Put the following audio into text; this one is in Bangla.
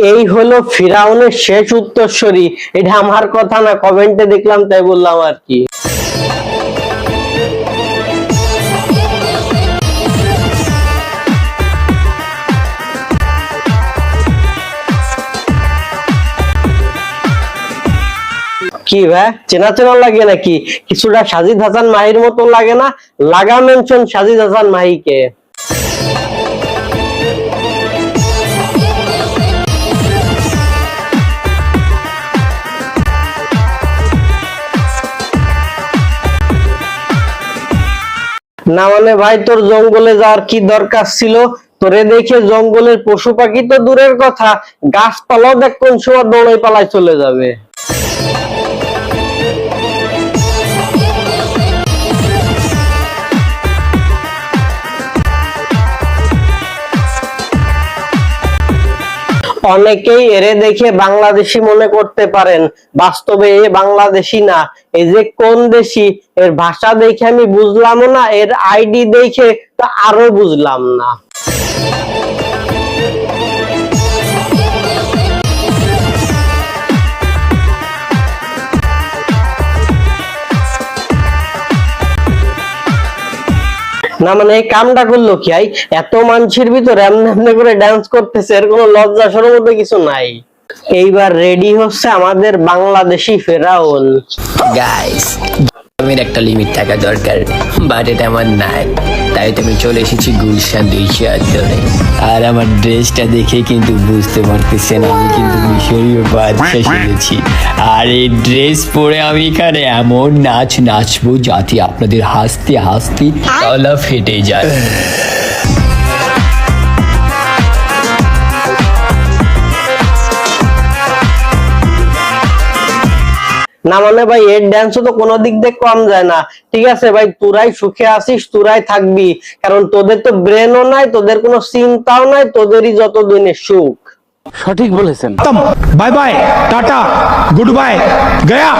এই হলো ফিরাউনের শেষ উত্তরসূরি। এটা আমার কথা না, কমেন্টে দেখলাম তাই বললাম আর কি। কি ভাই, চেনা চেনা লাগে নাকি? কিছুটা সাজিদ হাসান মাহির মতো লাগে না? লাগা মেনশন সাজিদ হাসান মাহিকে। না মানে ভাই, তোর জঙ্গলে যাওয়ার কি দরকার ছিল? তোরে দেখে জঙ্গলের পশু পাখি তো দূরের কথা, গাছপালাও দেখ কোন সময় দৌড়ে পালায় চলে যাবে। অনেকেই এরে দেখে বাংলাদেশি মনে করতে পারেন, বাস্তবে এ বাংলাদেশি না। এই যে কোন দেশি, এর ভাষা দেখে আমি বুঝলামও না, এর আইডি দেখে তো আরো বুঝলাম না। না মানে এই কামটা করলো কি? এত মানুষের ভিতরে এমনি এমনি করে ডান্স করতেছে, এর কোনো লজ্জা শরম মতো কিছু নাই। এইবার রেডি হচ্ছে আমাদের বাংলাদেশি ফেরাউন। গাইস, আমার একটা লিমিট থাকা দরকার, বাট এটা আমার নাই। তাই তুমি চলে এসেছি গুলশান 208 আর আমার ড্রেসটা দেখে কিন্তু বুঝতে পারতেছেন আমি কিন্তু মিশরীয় বাদশা সেজেছি। আর এই ড্রেস পরে আমি এখানে এমন নাচ নাচবো যাতে আপনাদের হাসতে হাসতে গলা ফেটে যায়। না মানে ভাই, এর ড্যান্সও তো কোনো দিক দিয়ে কম যায় না। ঠিক আছে ভাই, তোরাই সুখে আসিস, তোরাই থাকবি, কারণ তোদের তো ব্রেনও নাই, তোদের কোনো চিন্তাও নাই, তোদেরই যত দিনের সুখ। সঠিক বলেছেন। Bye bye tata goodbye गया।